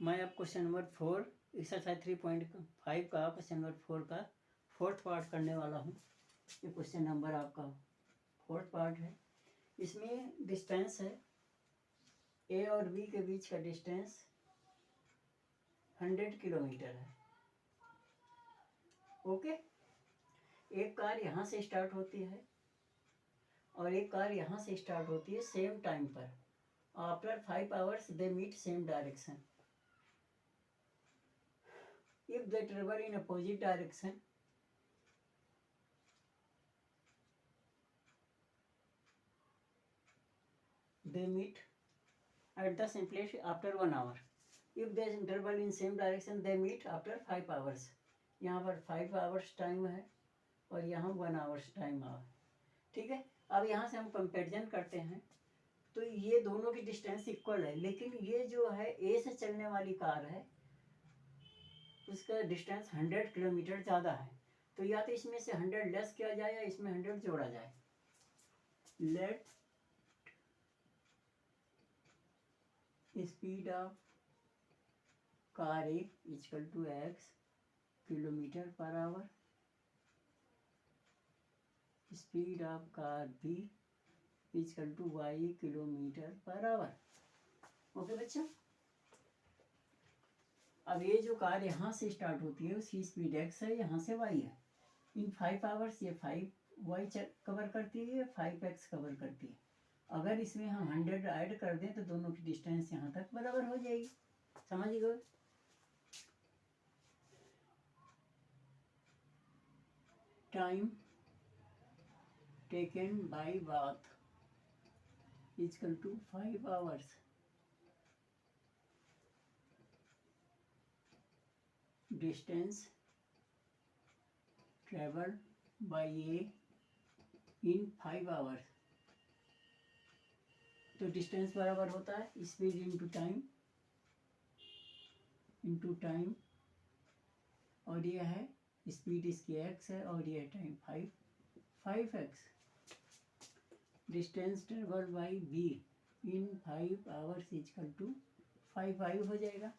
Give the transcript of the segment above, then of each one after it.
मैं अब question number 4 exercise 3.5 का क्वेश्चन नंबर 4 का फोर्थ पार्ट करने वाला हूँ। ये क्वेश्चन नंबर आपका फोर्थ पार्ट है। इसमें डिस्टेंस है ए और बी के बीच का डिस्टेंस 100 किलोमीटर है। ओके, एक कार यहाँ से स्टार्ट होती है और एक कार यहाँ से स्टार्ट होती है सेम टाइम पर। After 5 hours they meet same direction. If they travel in opposite direction, they meet at the same place after 1 hour. If they travel in same direction, they meet after 5 hours. यहाँ पर 5 hours time है और यहाँ 1 hours time है। ठीक है, अब यहाँ से हम कंपेरिजन करते हैं तो ये दोनों की डिस्टेंस इक्वल है, लेकिन ये जो है ए से चलने वाली कार है उसका डिस्टेंस 100 किलोमीटर ज़्यादा है। तो या तो इसमें से 100 लेस किया जाए या इसमें 100 जोड़ा जाए। Let speed of car A equal to x kilometre per hour, speed of car B equal to y kilometre per hour. Okay बच्चों, अब ये जो कार यहाँ से स्टार्ट होती है उसकी स्पीड x है, यहाँ से y है। इन 5 hours ये 5y कवर करती है, 5x कवर करती है। अगर इसमें हम 100 ऐड कर दें तो दोनों की डिस्टेंस यहाँ तक बराबर हो जाएगी। समझ गए? Time taken by both equal to 5 hours। Distance travel by A in 5 hours। तो डिस्टेंस बराबर होता है स्पीड इंटू टाइम और ये है स्पीड इसकी x है और ये time 5x। Distance travel by b in 5 hours equal to 5 हो जाएगा।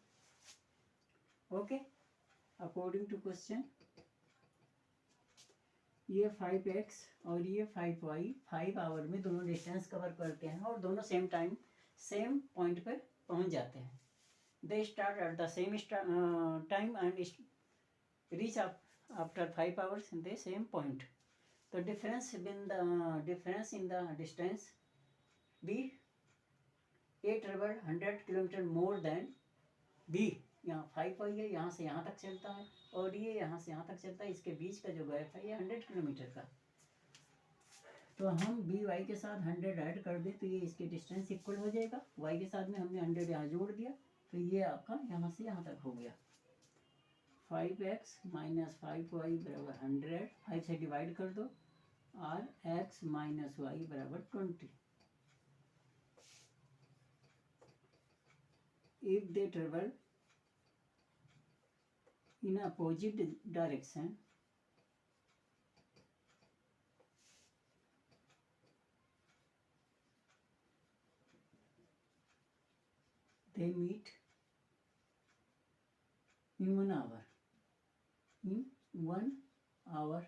ओके, अकॉर्डिंग टू क्वेश्चन ये 5x और ये 5y 5 hour में दोनों डिस्टेंस कवर करते हैं और दोनों सेम टाइम सेम पॉइंट पर पहुंच जाते हैं। They start at the same time and reach after 5 hours in the same point. तो difference in the distance B A travel 100 kilometre more than B. यहाँ 5y है, यहाँ से यहाँ तक चलता है और ये यहाँ से यहाँ तक चलता है। इसके बीच का जो गैप है ये 100 किलोमीटर का। तो हम बी वाई के साथ 100 ऐड कर दें तो ये इसके डिस्टेंस इक्वल हो जाएगा। वाई के साथ में हमने 100 यहाँ जोड़ दिया तो ये आपका यहाँ से यहाँ तक हो गया। 5x माइनस 5y बराबर 100। 5 से डिवाइड कर दो और x माइनस वाई बराबर 20। If they travel in opposite direction, they meet in 1 hour। in 1 hour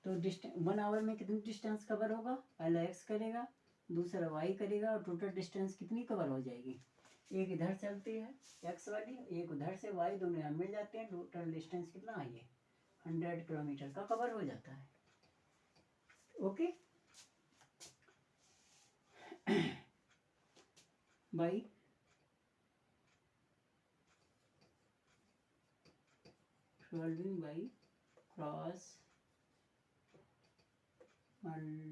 तो डिस्टेंस 1 hour में कितनी डिस्टेंस कवर होगा? पहला x करेगा, दूसरा y करेगा और टोटल डिस्टेंस कितनी कवर हो जाएगी? एक इधर चलती है x वाली, एक उधर से y, दोनों यहाँ मिल जाते हैं। टोटल डिस्टेंस कितना है? ये 100 किलोमीटर का कवर हो जाता है। Okay, by solving by cross multiplication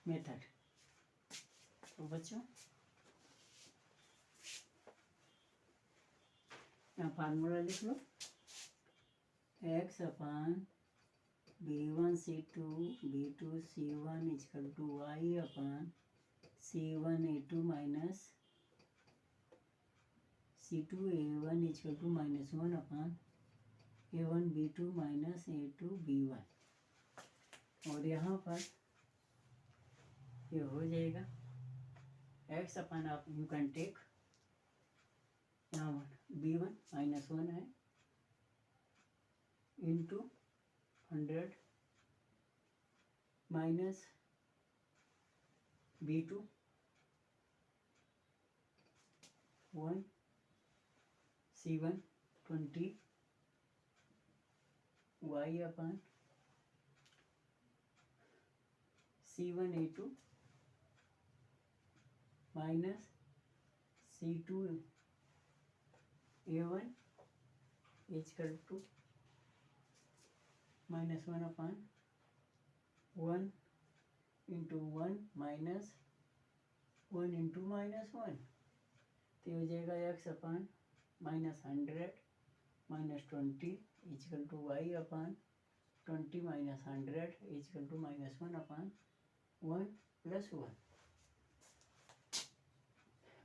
method. तो बच्चों यहाँ फार्मूला लिख लो। x upon b1c2 b2c1 equal to y upon c1a2 minus c2a1 equal to -1 upon a1b2 minus a2b1। और यहाँ पर ये हो जाएगा x अपन आप यू कैन टेक यहाँ b1 -1 है into 100 minus b2 1 c1 20 y upon c1 a2 minus c2 a1 equal to -1 upon 1 into 1 minus 1 into -1 तो हो जाएगा x upon -100 -20 equal to y upon 20 -100 equal to -1 upon 1 + 1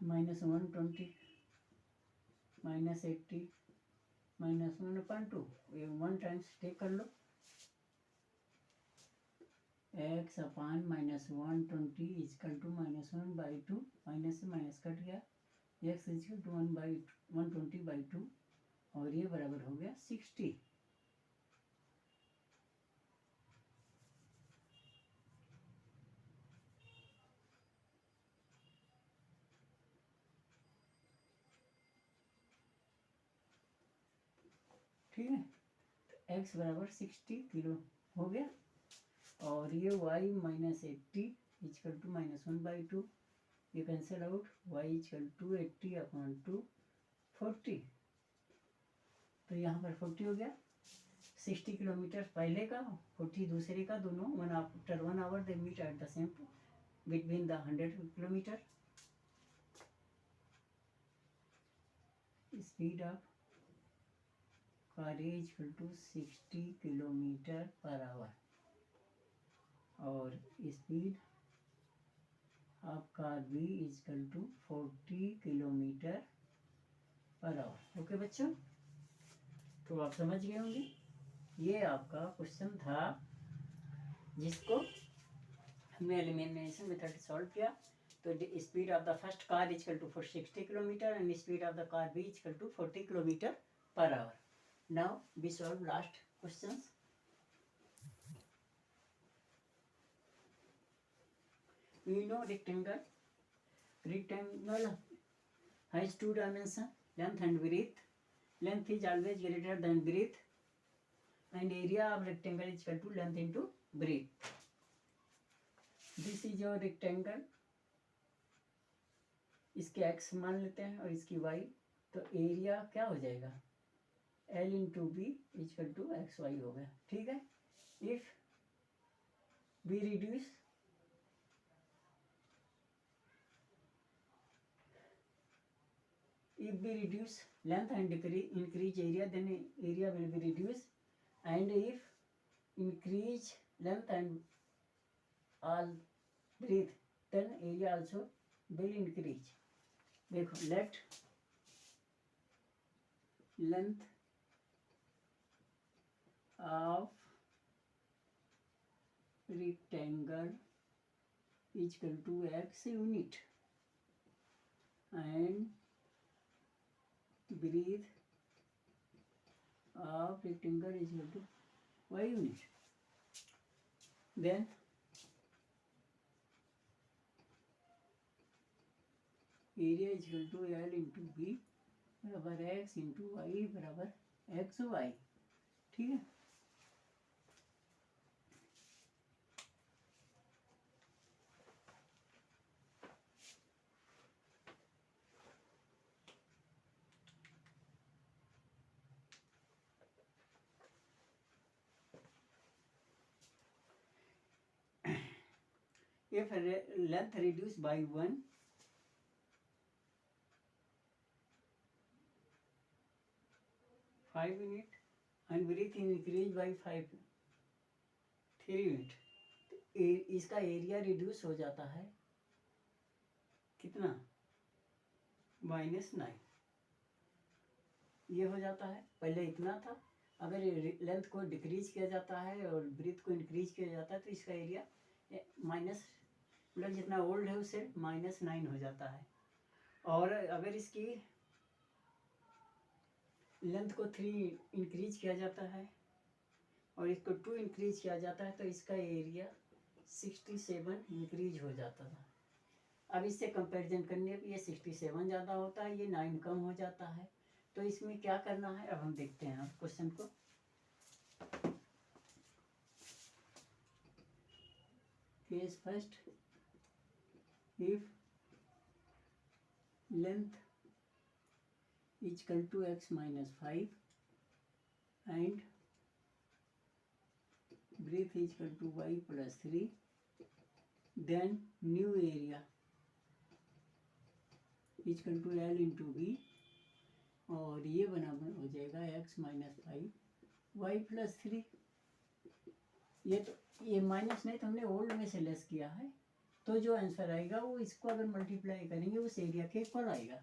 -120 -80 -1/2 ये 1 times take कर लो x upon -120 equal to -1/2 minus से minus cut गया x equal to 1/120/2 और ये बराबर हो गया 60। ठीक है तो x बराबर 60 किलो हो गया और ये y -80 इक्वल टू -1/2 ये cancel out y equal to 80/2 40 तो यहाँ पर 40 हो गया 60 किलोमीटर पहले का 40 दूसरे का दोनों 1 hour they meet at the same between the 100 kilometre speed of car equal to 60 kilometre per hour और speed of car B equal to 40 kilometre per hour. Okay बच्चों तो आप समझ गए होंगे ये आपका क्वेश्चन था जिसको हमने एलिमिनेशन मेथड सॉल्व किया। तो speed of the first car equal to 60 kilometre and speed of the car B equal to 40 kilometre per hour. Now we solve last questions. We know rectangle has two dimensions, length and breadth. Length is always greater than breadth, and area of rectangle is equal to length into breadth. This is your rectangle. इसके x मान लेते हैं और इसकी y, तो area क्या हो जाएगा L into B equal to x y हो गया। ठीक है if we reduce length and increase area, then area will be reduced, and if increase length and all breadth then area also will increase। देखो let length of rectangle equal to x unit and breadth of rectangle is equal to y unit, then area is equal to L into B बराबर x into y बराबर x y। ठीक है if length reduced by 1 5 unit and breadth increased by 3 unit, इसका area reduce हो जाता है कितना -9 ये हो जाता है। पहले इतना था, अगर लेंथ को डिक्रीज किया जाता है और ब्रीथ को इंक्रीज किया जाता है तो इसका एरिया प्लस जितना ओल्ड है उससे -9 हो जाता है। और अगर इसकी लेंथ को 3 इंक्रीज किया जाता है और इसको 2 इंक्रीज किया जाता है तो इसका एरिया 67 इंक्रीज हो जाता था। अब इससे कंपैरिजन करने पे ये 67 ज़्यादा होता है, ये 9 कम हो जाता है। तो इसमें क्या करना है अब हम देखते हैं अब क्वेश्चन को। Case first, if length equal to x - 5 and breadth equal to y + 3, then new area equal to L × B, और ये बराबर हो जाएगा x - 5 y + 3। ये माइनस नहीं तो हमने ओल्ड में से लेस किया है, तो जो आंसर आएगा वो इसको अगर मल्टीप्लाई करेंगे उस एरिया के इक्वल आएगा।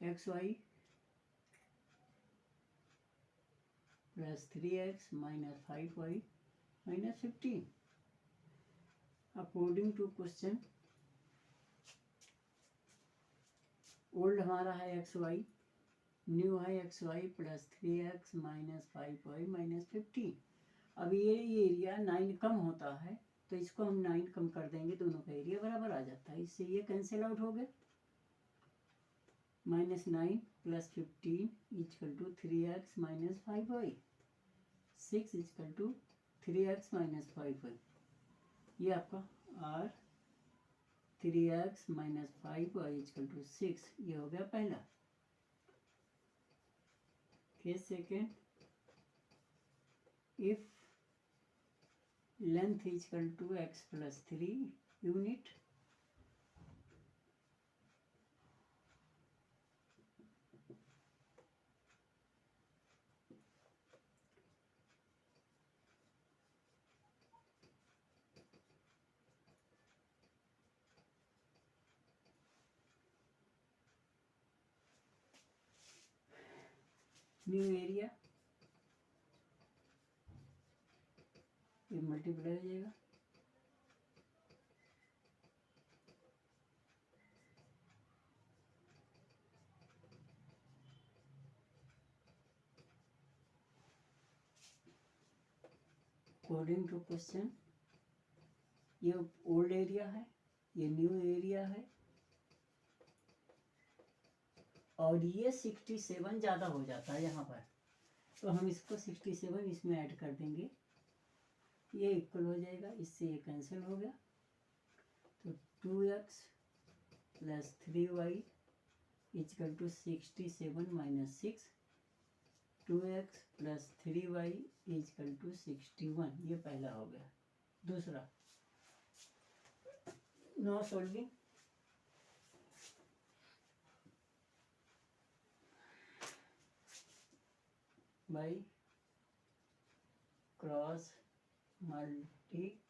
xy + 3x - 5y - 15। According to question old हमारा है xy, न्यू है xy + 3x - 5y - 15। अब ये एरिया 9 कम होता है तो इसको हम 9 कम कर देंगे, दोनों का एरिया बराबर आ जाता है। इससे ये कैंसिल आउट हो गया। -9 + 15 equal to 3x - 5y, 6 equal to 3x - 5y। ये आपका r 3x - 5y equal to 6, ये हो गया पहला। Case second, if length equal to x + 3 unit, new area, ये मल्टीप्लाई हो जाएगा। अकॉर्डिंग टू क्वेश्चन ये ओल्ड एरिया है, ये न्यू एरिया है, और ये 67 ज़्यादा हो जाता है यहाँ पर, तो हम इसको 67 इसमें ऐड कर देंगे, ये इक्वल हो जाएगा, इससे ये कैंसिल हो गया। तो 2x + 3y equal to 67 - 6, 2x + 3y equal to 61, ये पहला हो गया। दूसरा, no solving, by cross multiplication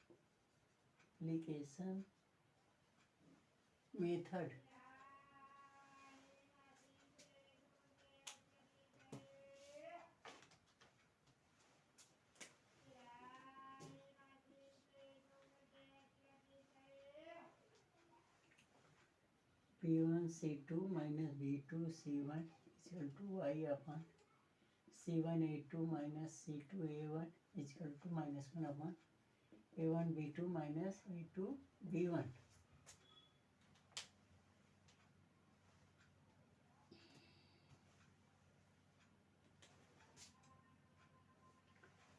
method. P1 C2 - B2 C1 equal to y upon C1 A2 - C2 A1 equal to -1 upon A1 B2 - A2 B1।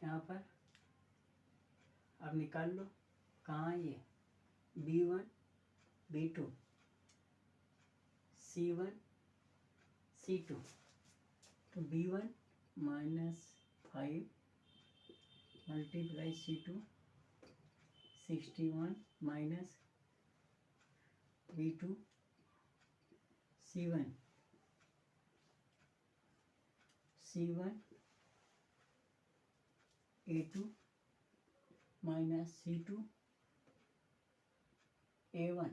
यहाँ पर अब निकाल लो कहाँ ये B1 B2 C1 C2, तो B1 - 5 multiply C2 61 minus B2 C1 A2 minus C2 A1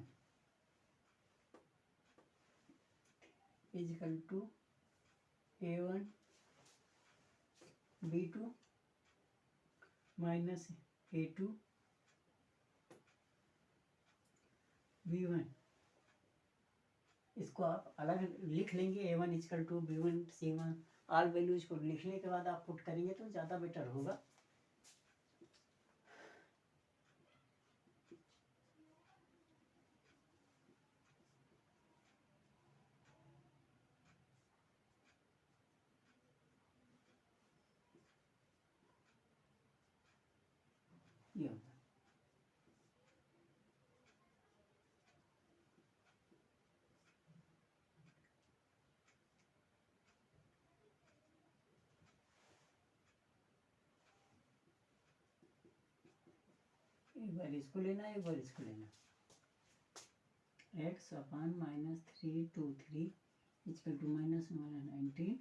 equal to A1 B2 minus A2 V1, इसको आप अलग लिख लेंगे, A1 equal to B1 C1, all values को लिखने के बाद आप पुट करेंगे तो ज़्यादा बेटर होगा। ये होगा एक बार इसको लेना, एक बार इसको लेना। x upon -323 equal to -19,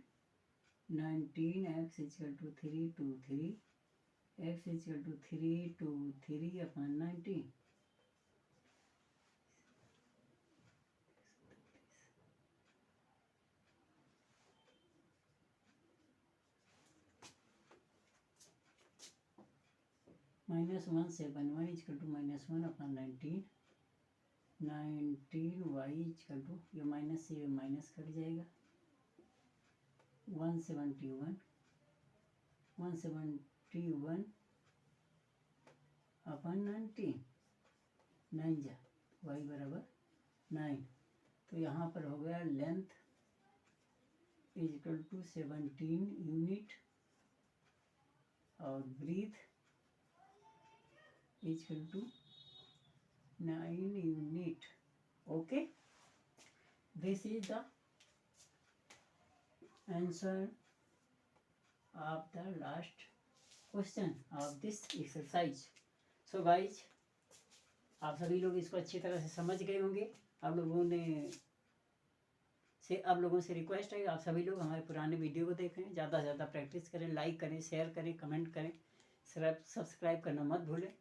19x equal to 323, x equal to 323 upon 19, -1 से 1 equal to -1 upon 19, 19y equal to, ये माइनस से ये माइनस कट जाएगा, 171, 171 अपॉन 19, 9 जा y बराबर 9। तो यहाँ पर हो गया लेंथ इक्वल टू 17 यूनिट और breadth equal to 9 unit. Okay, this is the answer of the last question of this exercise. So guys, आप सभी लोग इसको अच्छी तरह से समझ गए होंगे। आप लोगों से रिक्वेस्ट है, आप सभी लोग हमारे पुराने वीडियो को देखें, ज़्यादा से ज़्यादा प्रैक्टिस करें, लाइक करें, शेयर करें, कमेंट करें, सब्सक्राइब करना मत भूलें।